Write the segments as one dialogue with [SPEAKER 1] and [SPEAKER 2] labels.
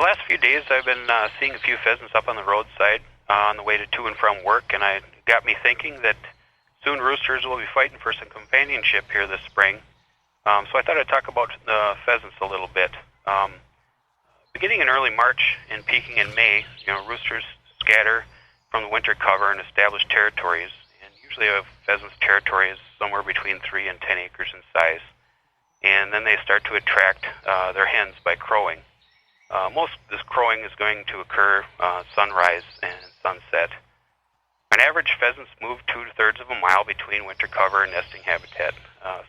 [SPEAKER 1] The last few days I've been seeing a few pheasants up on the roadside on the way to and from work, and it got me thinking that soon roosters will be fighting for some companionship here this spring. So I thought I'd talk about the pheasants a little bit. Beginning in early March and peaking in May, roosters scatter from the winter cover and establish territories, and usually a pheasant's territory is somewhere between 3 and 10 acres in size. And then they start to attract their hens by crowing. Most of this crowing is going to occur sunrise and sunset. On average, pheasants move 2/3 of a mile between winter cover and nesting habitat.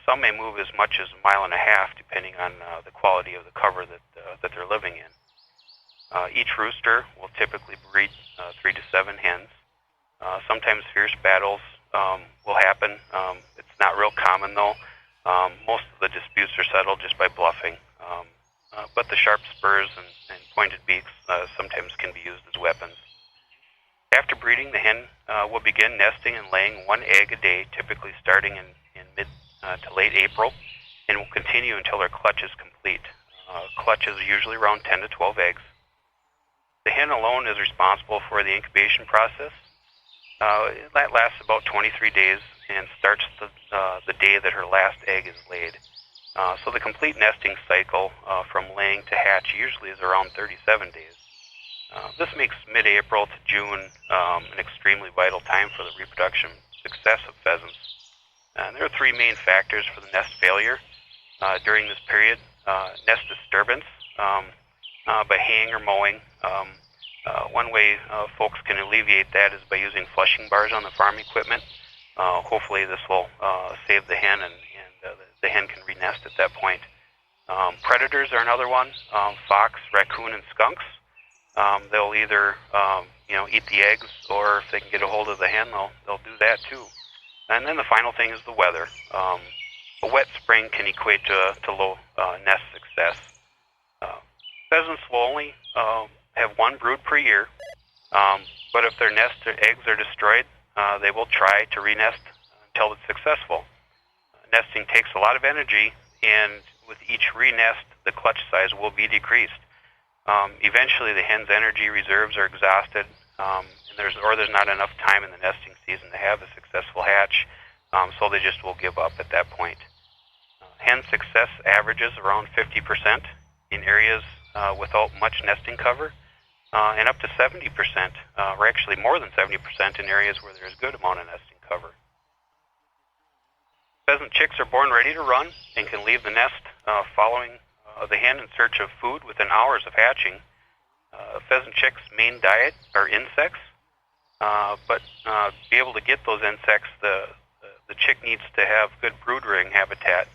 [SPEAKER 1] Some may move as much as 1.5 miles, depending on the quality of the cover that they're living in. Each rooster will typically breed 3 to 7 hens. Sometimes fierce battles will happen. It's not real common, though. Most of the disputes are settled just by bluffing. But the sharp spurs and pointed beaks sometimes can be used as weapons. After breeding, the hen will begin nesting and laying 1 egg a day, typically starting in mid to late April, and will continue until her clutch is complete. Clutch is usually around 10 to 12 eggs. The hen alone is responsible for the incubation process. That lasts about 23 days and starts the day that her last egg is laid. So the complete nesting cycle from laying to hatch usually is around 37 days. This makes mid-April to June an extremely vital time for the reproduction success of pheasants. And there are 3 main factors for the nest failure during this period. Nest disturbance by haying or mowing. One way folks can alleviate that is by using flushing bars on the farm equipment. Hopefully this will save the hen, and the hen can re-nest at that point. Predators are another one. Fox, raccoon, and skunks. They'll either eat the eggs, or if they can get a hold of the hen, they'll do that too. And then the final thing is the weather. A wet spring can equate to low nest success. Pheasants will only have 1 brood per year, but if their nest or eggs are destroyed, they will try to re-nest until it's successful. Nesting takes a lot of energy, and with each re-nest, the clutch size will be decreased. Eventually, the hen's energy reserves are exhausted, and there's not enough time in the nesting season to have a successful hatch, so they just will give up at that point. Hen success averages around 50% in areas without much nesting cover, and up to 70%, or actually more than 70% in areas where there's a good amount of nesting cover. Pheasant chicks are born ready to run and can leave the nest following the hen in search of food within hours of hatching. Pheasant chicks' main diet are insects, but to be able to get those insects, the chick needs to have good brood-rearing habitat.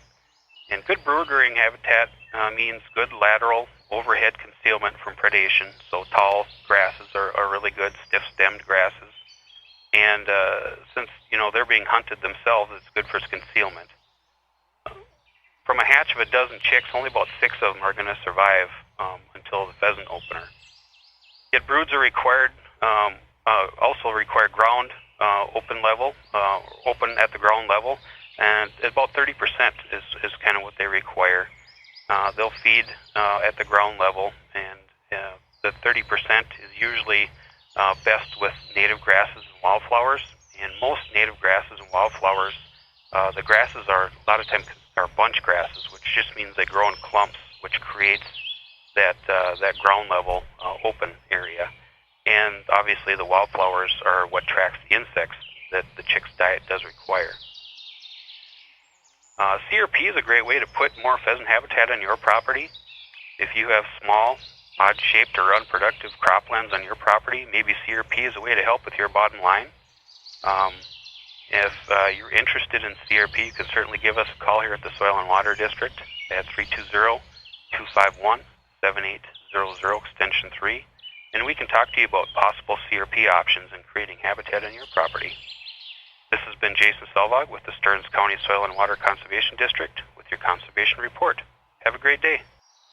[SPEAKER 1] And good brood-rearing habitat means good lateral overhead concealment from predation. So tall grasses are really good, stiff-stemmed grasses. And since they're being hunted themselves, it's good for concealment. From a hatch of a dozen chicks, only about 6 of them are going to survive until the pheasant opener. Yet broods are required, also require ground open at the ground level, and about 30% is kind of what they require. They'll feed at the ground level, and the 30% is usually best with native grasses and wildflowers. And most native grasses and wildflowers, the grasses are a lot of times are bunch grasses, which just means they grow in clumps, which creates that ground level open area. And obviously the wildflowers are what attracts the insects that the chick's diet does require. CRP is a great way to put more pheasant habitat on your property. If you have small, odd-shaped or unproductive croplands on your property, maybe CRP is a way to help with your bottom line. If you're interested in CRP, you can certainly give us a call here at the Soil and Water District at 320-251-7800, extension 3, and we can talk to you about possible CRP options in creating habitat on your property. This has been Jason Selvog with the Stearns County Soil and Water Conservation District with your Conservation Report. Have a great day.